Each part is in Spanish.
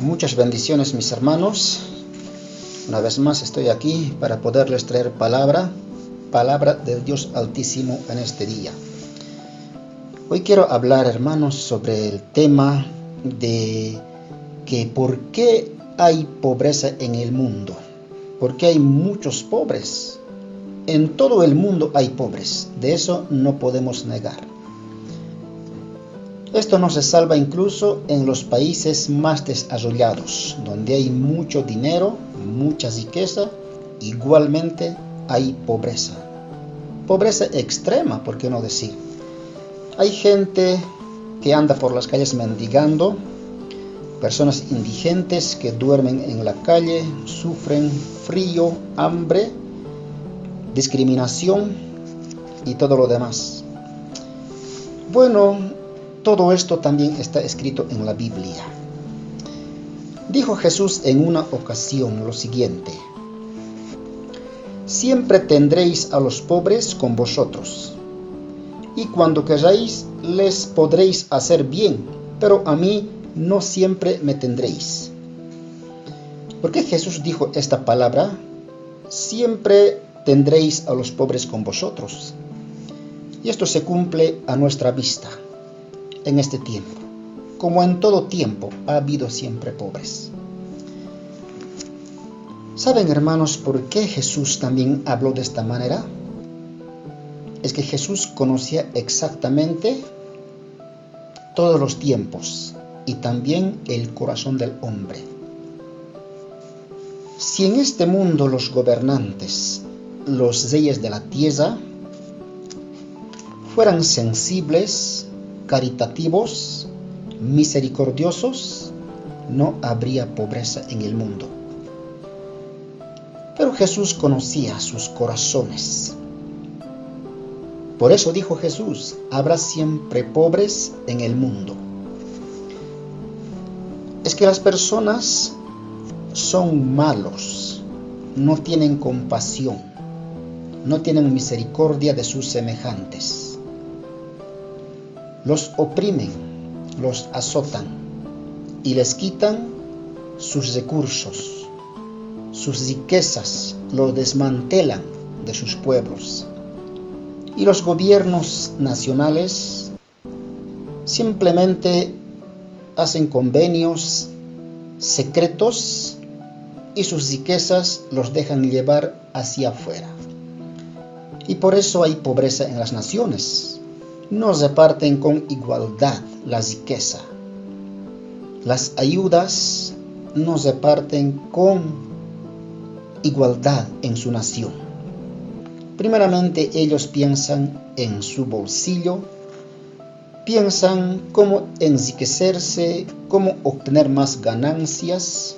Muchas bendiciones, mis hermanos. Una vez más estoy aquí para poderles traer palabra del Dios Altísimo en este día. Hoy quiero hablar, hermanos, sobre el tema de que por qué hay pobreza en el mundo. ¿Por qué hay muchos pobres? En todo el mundo hay pobres, de eso no podemos negar. Esto no se salva incluso en los países más desarrollados, donde hay mucho dinero, mucha riqueza, igualmente hay pobreza. Pobreza extrema, ¿por qué no decir? Hay gente que anda por las calles mendigando, personas indigentes que duermen en la calle, sufren frío, hambre, discriminación y todo lo demás. Bueno, todo esto también está escrito en la Biblia. Dijo Jesús en una ocasión lo siguiente: siempre tendréis a los pobres con vosotros, y cuando queráis les podréis hacer bien, pero a mí no siempre me tendréis. ¿Por qué Jesús dijo esta palabra? Siempre tendréis a los pobres con vosotros. Y esto se cumple a nuestra vista. En este tiempo, como en todo tiempo, ha habido siempre pobres. ¿Saben, hermanos, por qué Jesús también habló de esta manera? Es que Jesús conocía exactamente todos los tiempos y también el corazón del hombre. Si en este mundo los gobernantes, los reyes de la tierra, fueran sensibles, caritativos, misericordiosos, no habría pobreza en el mundo. Pero Jesús conocía sus corazones. Por eso dijo Jesús: habrá siempre pobres en el mundo. Es que las personas son malos, no tienen compasión, no tienen misericordia de sus semejantes. Los oprimen, los azotan y les quitan sus recursos, sus riquezas, los desmantelan de sus pueblos. Y los gobiernos nacionales simplemente hacen convenios secretos y sus riquezas los dejan llevar hacia afuera. Y por eso hay pobreza en las naciones. No reparten con igualdad la riqueza. Las ayudas no reparten con igualdad en su nación. Primeramente ellos piensan en su bolsillo, piensan cómo enriquecerse, cómo obtener más ganancias,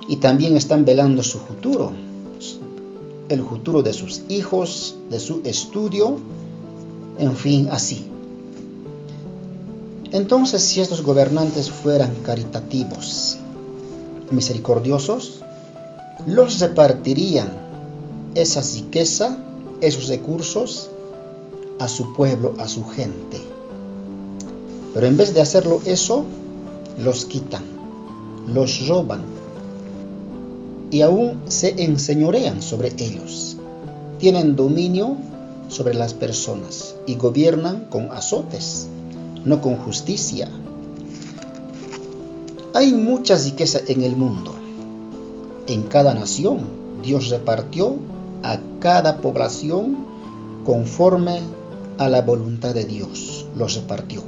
y también están velando su futuro, el futuro de sus hijos, de su estudio, en fin, así. Entonces, si estos gobernantes fueran caritativos, misericordiosos, los repartirían esa riqueza, esos recursos, a su pueblo, a su gente. Pero en vez de hacerlo eso, los quitan, los roban y aún se enseñorean sobre ellos. Tienen dominio sobre las personas y gobiernan con azotes, no con justicia. Hay mucha riqueza en el mundo. En cada nación, Dios repartió a cada población conforme a la voluntad de Dios. Los repartió.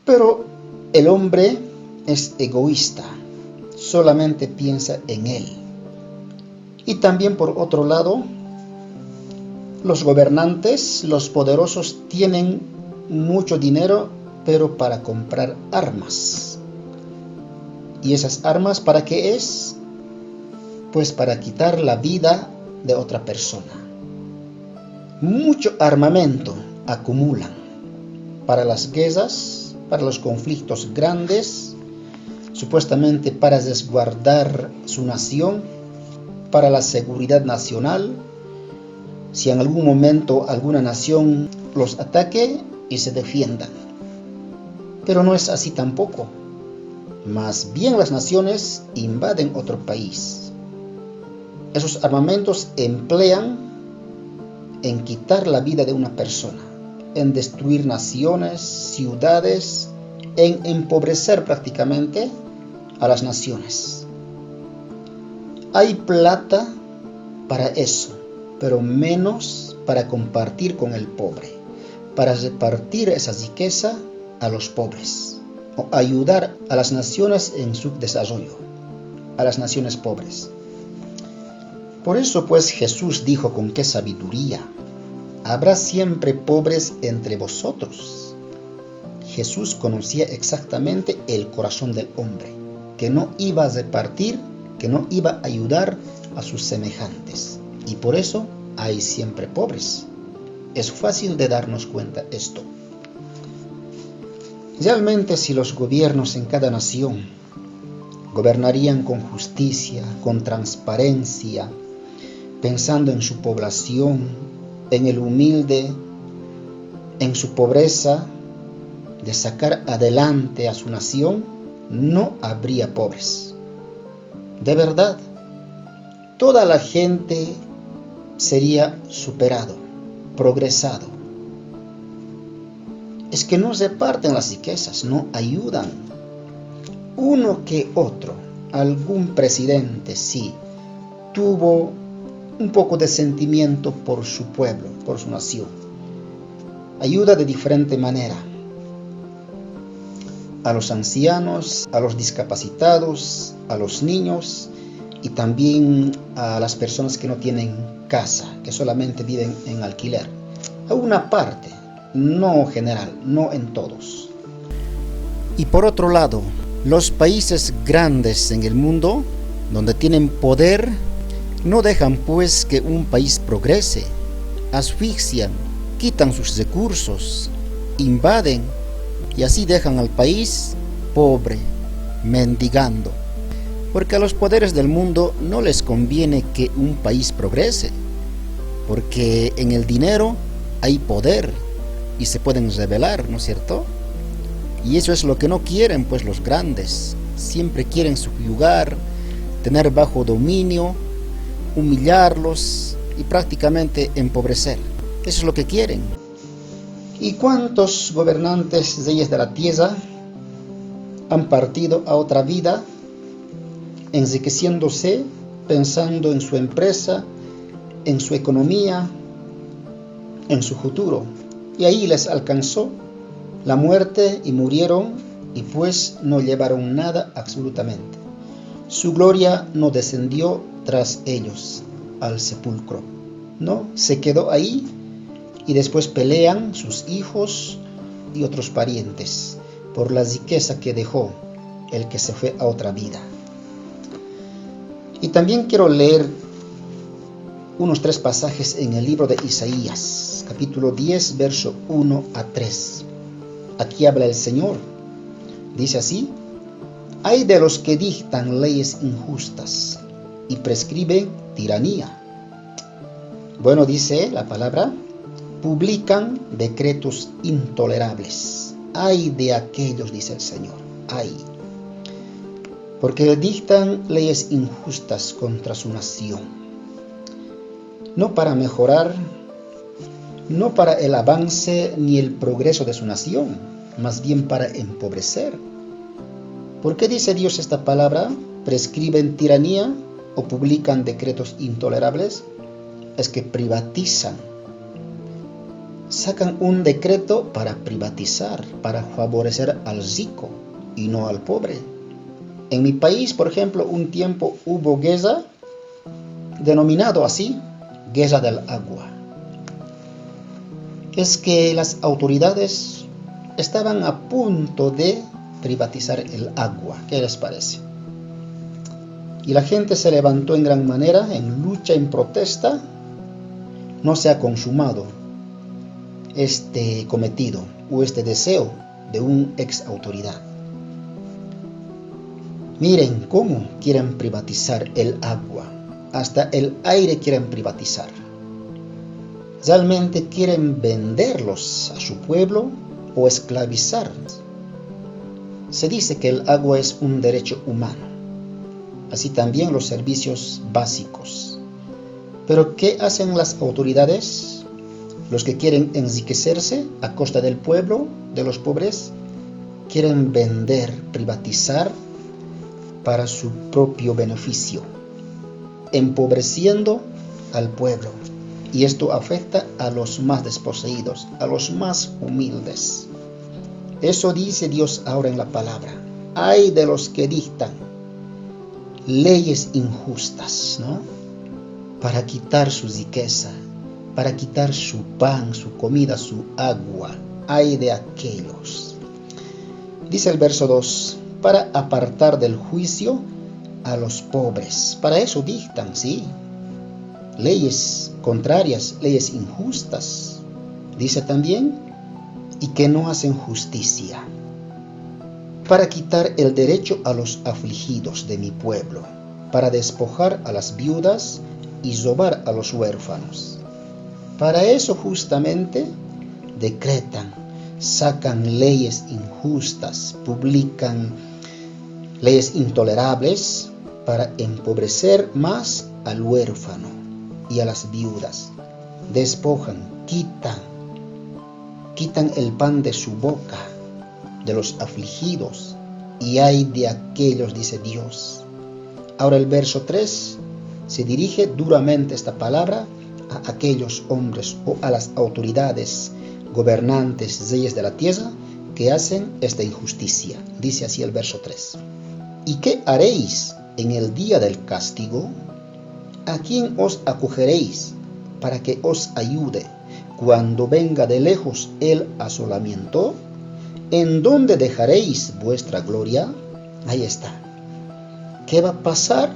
Pero el hombre es egoísta, solamente piensa en él. Y también, por otro lado, los gobernantes, los poderosos, tienen mucho dinero, pero para comprar armas. ¿Y esas armas para qué es? Pues para quitar la vida de otra persona. Mucho armamento acumulan para las guerras, para los conflictos grandes, supuestamente para resguardar su nación, para la seguridad nacional. Si en algún momento alguna nación los ataque y se defiendan. Pero no es así tampoco. Más bien las naciones invaden otro país. Esos armamentos emplean en quitar la vida de una persona, en destruir naciones, ciudades, en empobrecer prácticamente a las naciones. Hay plata para eso, pero menos para compartir con el pobre, para repartir esa riqueza a los pobres o ayudar a las naciones en su desarrollo, a las naciones pobres. Por eso pues Jesús dijo con qué sabiduría: habrá siempre pobres entre vosotros. Jesús conocía exactamente el corazón del hombre, que no iba a repartir, que no iba a ayudar a sus semejantes. Y por eso hay siempre pobres. Es fácil de darnos cuenta esto. Realmente, si los gobiernos en cada nación gobernarían con justicia, con transparencia, pensando en su población, en el humilde, en su pobreza, de sacar adelante a su nación, no habría pobres. De verdad, toda la gente sería superado, progresado. Es que no reparten las riquezas, no ayudan. Uno que otro, algún presidente sí, tuvo un poco de sentimiento por su pueblo, por su nación. Ayuda de diferente manera. A los ancianos, a los discapacitados, a los niños y también a las personas que no tienen casa, que solamente viven en alquiler. A una parte, no general, no en todos. Y por otro lado, los países grandes en el mundo, donde tienen poder, no dejan pues que un país progrese. Asfixian, quitan sus recursos, invaden y así dejan al país pobre, mendigando. Porque a los poderes del mundo no les conviene que un país progrese, porque en el dinero hay poder y se pueden rebelar, ¿no es cierto? Y eso es lo que no quieren pues los grandes. Siempre quieren subyugar, tener bajo dominio, humillarlos y prácticamente empobrecer. Eso es lo que quieren. ¿Y cuántos gobernantes, reyes de la tierra, han partido a otra vida, enriqueciéndose, pensando en su empresa, en su economía, en su futuro? Y ahí les alcanzó la muerte y murieron, y pues no llevaron nada absolutamente. Su gloria no descendió tras ellos al sepulcro, no, se quedó ahí, y después pelean sus hijos y otros parientes por la riqueza que dejó el que se fue a otra vida. Y también quiero leer unos 3 pasajes en el libro de Isaías, capítulo 10, verso 1 a 3. Aquí habla el Señor. Dice así: hay de los que dictan leyes injustas y prescriben tiranía. Bueno, dice la palabra, publican decretos intolerables. Ay de aquellos, dice el Señor, ay. Porque dictan leyes injustas contra su nación. No para mejorar, no para el avance ni el progreso de su nación, más bien para empobrecer. ¿Por qué dice Dios esta palabra? ¿Prescriben tiranía o publican decretos intolerables? Es que privatizan. Sacan un decreto para privatizar, para favorecer al rico y no al pobre. En mi país, por ejemplo, un tiempo hubo guerra, denominado así, guerra del agua. Es que las autoridades estaban a punto de privatizar el agua. ¿Qué les parece? Y la gente se levantó en gran manera, en lucha, en protesta. No se ha consumado este cometido o este deseo de un ex autoridad. Miren cómo quieren privatizar el agua. Hasta el aire quieren privatizar. Realmente quieren venderlos a su pueblo o esclavizarlos. Se dice que el agua es un derecho humano, así también los servicios básicos. Pero ¿qué hacen las autoridades? Los que quieren enriquecerse a costa del pueblo, de los pobres, quieren vender, privatizar para su propio beneficio, empobreciendo al pueblo. Y esto afecta a los más desposeídos, a los más humildes. Eso dice Dios ahora en la palabra. Ay de los que dictan leyes injustas, ¿no? Para quitar su riqueza, para quitar su pan, su comida, su agua. Ay de aquellos. Dice el verso 2, para apartar del juicio a los pobres. Para eso dictan, sí, leyes contrarias, leyes injustas. Dice también, y que no hacen justicia. Para quitar el derecho a los afligidos de mi pueblo, para despojar a las viudas y robar a los huérfanos. Para eso justamente decretan, sacan leyes injustas, publican leyes intolerables para empobrecer más al huérfano y a las viudas. Despojan, quitan el pan de su boca, de los afligidos, y ay de aquellos, dice Dios. Ahora el verso 3 se dirige duramente esta palabra a aquellos hombres o a las autoridades, gobernantes, reyes de la tierra, que hacen esta injusticia. Dice así el verso 3. ¿Y qué haréis en el día del castigo? ¿A quién os acogeréis para que os ayude cuando venga de lejos el asolamiento? ¿En dónde dejaréis vuestra gloria? Ahí está. ¿Qué va a pasar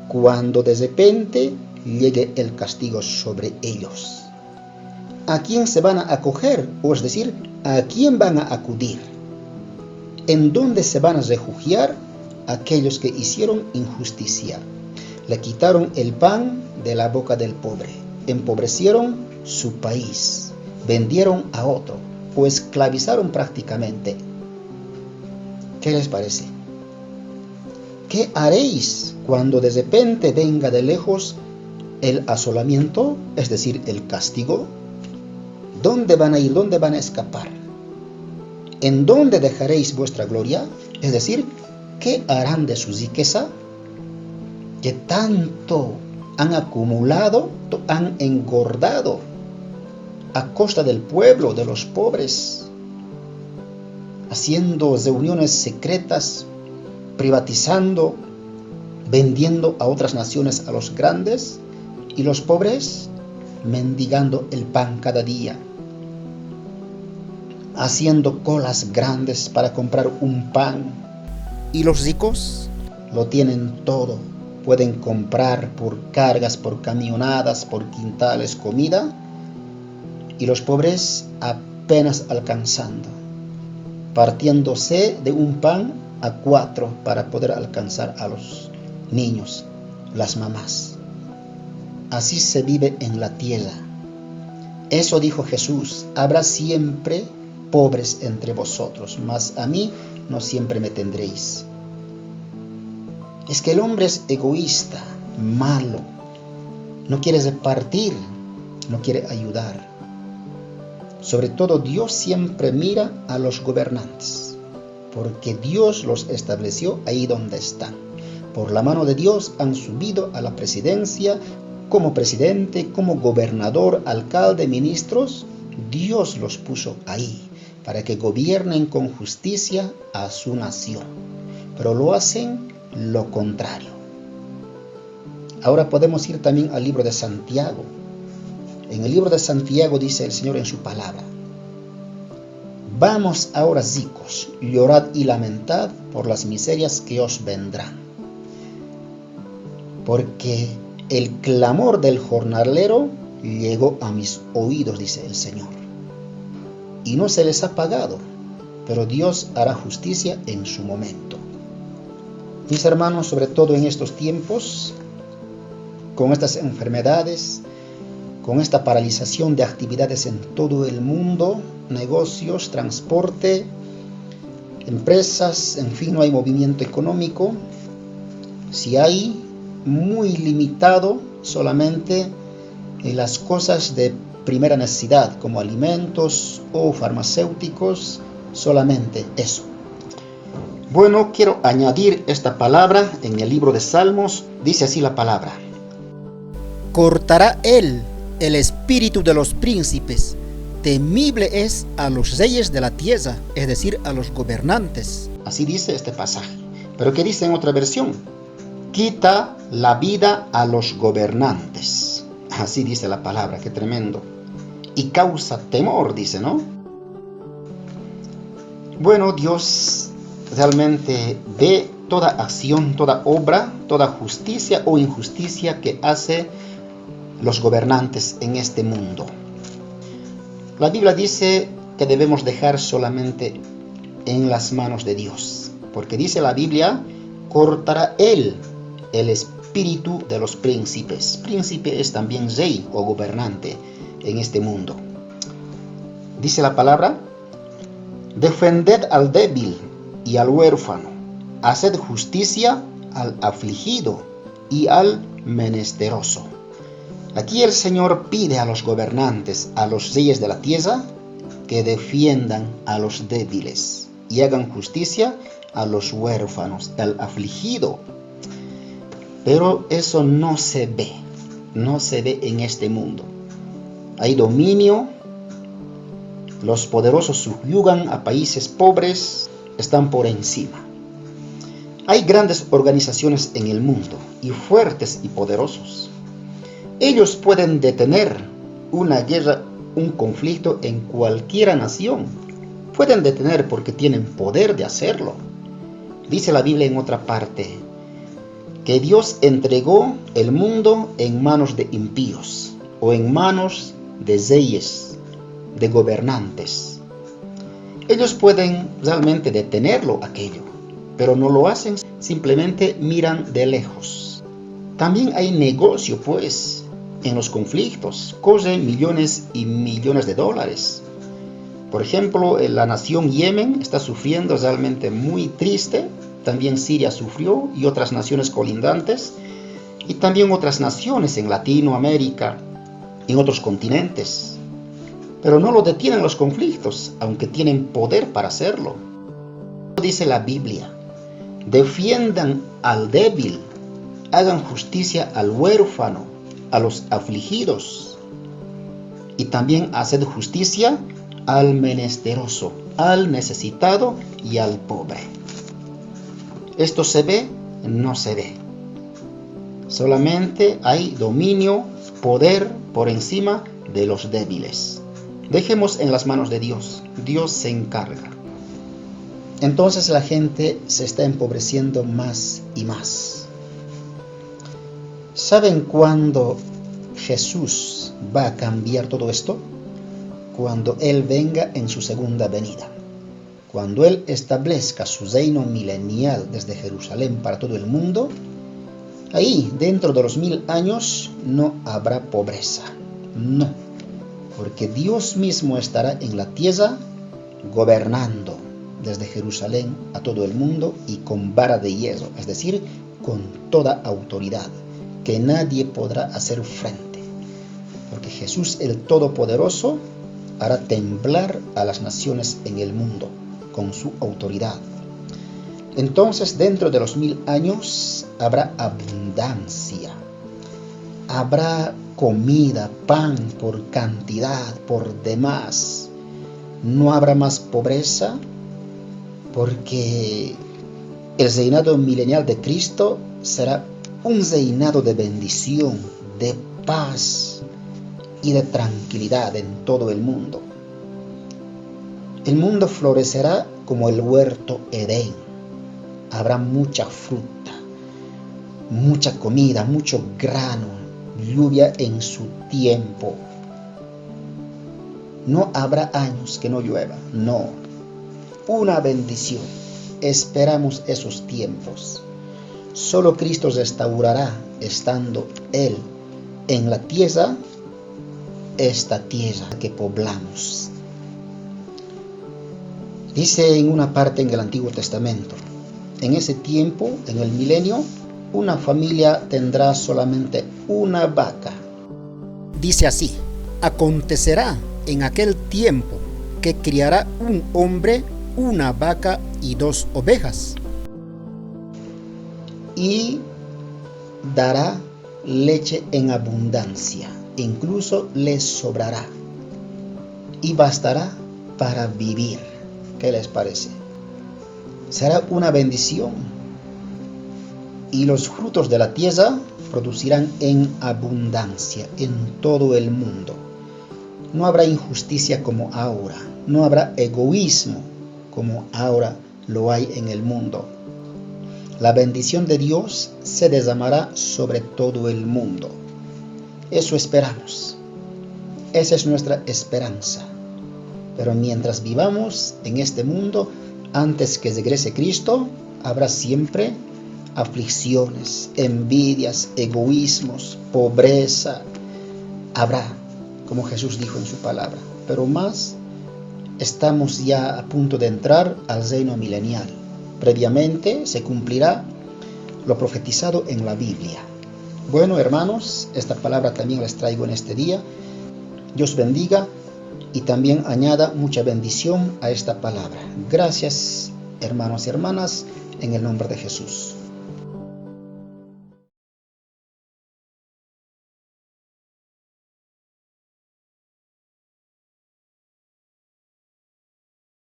cuando de repente llegue el castigo sobre ellos? ¿A quién se van a acoger? O es decir, ¿a quién van a acudir? ¿En dónde se van a refugiar aquellos que hicieron injusticia? Le quitaron el pan de la boca del pobre, empobrecieron su país, vendieron a otro o esclavizaron prácticamente. ¿Qué les parece? ¿Qué haréis cuando de repente venga de lejos el asolamiento, es decir, el castigo? ¿Dónde van a ir? ¿Dónde van a escapar? ¿En dónde dejaréis vuestra gloria? Es decir, ¿qué harán de su riqueza? Que tanto han acumulado, han engordado a costa del pueblo, de los pobres, haciendo reuniones secretas, privatizando, vendiendo a otras naciones a los grandes, y los pobres mendigando el pan cada día, haciendo colas grandes para comprar un pan. Y los ricos lo tienen todo, pueden comprar por cargas, por camionadas, por quintales comida, y los pobres apenas alcanzando, partiéndose de un pan a 4 para poder alcanzar a los niños, las mamás. Así se vive en la tierra. Eso dijo Jesús: habrá siempre pobres entre vosotros, mas a mí no siempre me tendréis. Es que el hombre es egoísta, malo, no quiere repartir, no quiere ayudar. Sobre todo Dios siempre mira a los gobernantes, porque Dios los estableció ahí donde están. Por la mano de Dios han subido a la presidencia, como presidente, como gobernador, alcalde, ministros. Dios los puso ahí para que gobiernen con justicia a su nación, pero lo hacen lo contrario. Ahora podemos ir también al libro de Santiago. En el libro de Santiago dice el Señor en su palabra: vamos ahora, ricos, llorad y lamentad por las miserias que os vendrán, porque el clamor del jornalero llegó a mis oídos, dice el Señor, y no se les ha pagado, pero Dios hará justicia en su momento. Mis hermanos, sobre todo en estos tiempos, con estas enfermedades, con esta paralización de actividades en todo el mundo, negocios, transporte, empresas, en fin, no hay movimiento económico. Si hay, muy limitado, solamente en las cosas de primera necesidad, como alimentos o farmacéuticos, solamente eso. Bueno, quiero añadir esta palabra en el libro de Salmos. Dice así la palabra: cortará él el espíritu de los príncipes, temible es a los reyes de la tierra, es decir, a los gobernantes. Así dice este pasaje. Pero ¿qué dice en otra versión? Quita la vida a los gobernantes. Así dice la palabra, qué tremendo. Y causa temor, dice, ¿no? Bueno, Dios realmente ve toda acción, toda obra, toda justicia o injusticia que hace los gobernantes en este mundo. La Biblia dice que debemos dejar solamente en las manos de Dios, porque dice la Biblia, cortará él el espíritu de los príncipes. Príncipe es también rey o gobernante en este mundo. Dice la palabra: defended al débil y al huérfano, haced justicia al afligido y al menesteroso. Aquí el Señor pide a los gobernantes, a los reyes de la tierra, que defiendan a los débiles y hagan justicia a los huérfanos, al afligido. Pero eso no se ve en este mundo. Hay dominio, los poderosos subyugan a países pobres, están por encima. Hay grandes organizaciones en el mundo y fuertes y poderosos. Ellos pueden detener una guerra, un conflicto en cualquier nación. Pueden detener porque tienen poder de hacerlo. Dice la Biblia en otra parte que Dios entregó el mundo en manos de impíos o en manos de reyes, de gobernantes. Ellos pueden realmente detenerlo aquello, pero no lo hacen, simplemente miran de lejos. También hay negocio, pues, en los conflictos, corren millones y millones de dólares. Por ejemplo, la nación Yemen está sufriendo realmente muy triste. También Siria sufrió y otras naciones colindantes. Y también otras naciones en Latinoamérica y en otros continentes. Pero no lo detienen los conflictos, aunque tienen poder para hacerlo. Dice la Biblia: defiendan al débil, hagan justicia al huérfano, a los afligidos, y también haced justicia al menesteroso, al necesitado y al pobre. ¿Esto se ve? No se ve. Solamente hay dominio, poder por encima de los débiles. Dejemos en las manos de Dios. Dios se encarga. Entonces la gente se está empobreciendo más y más. ¿Saben cuándo Jesús va a cambiar todo esto? Cuando Él venga en su segunda venida. Cuando Él establezca su reino milenial desde Jerusalén para todo el mundo, ahí, dentro de los 1000 años, no habrá pobreza. No, porque Dios mismo estará en la tierra gobernando desde Jerusalén a todo el mundo y con vara de hierro, es decir, con toda autoridad, que nadie podrá hacer frente. Porque Jesús el Todopoderoso hará temblar a las naciones en el mundo con su autoridad. Entonces, dentro de los 1000 años, habrá abundancia. Habrá comida, pan por cantidad, por demás. No habrá más pobreza, porque el reinado milenial de Cristo será un reinado de bendición, de paz y de tranquilidad en todo el mundo. El mundo florecerá como el huerto Edén. Habrá mucha fruta, mucha comida, mucho grano, lluvia en su tiempo. No habrá años que no llueva, no. Una bendición. Esperamos esos tiempos. Solo Cristo restaurará, estando Él en la tierra, esta tierra que poblamos. Dice en una parte en el Antiguo Testamento, en ese tiempo, en el milenio, una familia tendrá solamente una vaca. Dice así: acontecerá en aquel tiempo que criará un hombre una vaca y 2 ovejas, y dará leche en abundancia, incluso le sobrará y bastará para vivir. ¿Qué les parece? Será una bendición, y los frutos de la tierra producirán en abundancia en todo el mundo. No habrá injusticia como ahora, no habrá egoísmo como ahora lo hay en el mundo. La bendición de Dios se derramará sobre todo el mundo. Eso esperamos. Esa es nuestra esperanza. Pero mientras vivamos en este mundo, antes que regrese Cristo, habrá siempre aflicciones, envidias, egoísmos, pobreza. Habrá, como Jesús dijo en su palabra. Pero más, estamos ya a punto de entrar al reino milenial. Previamente se cumplirá lo profetizado en la Biblia. Bueno, hermanos, esta palabra también les traigo en este día. Dios bendiga y también añada mucha bendición a esta palabra. Gracias, hermanos y hermanas, en el nombre de Jesús.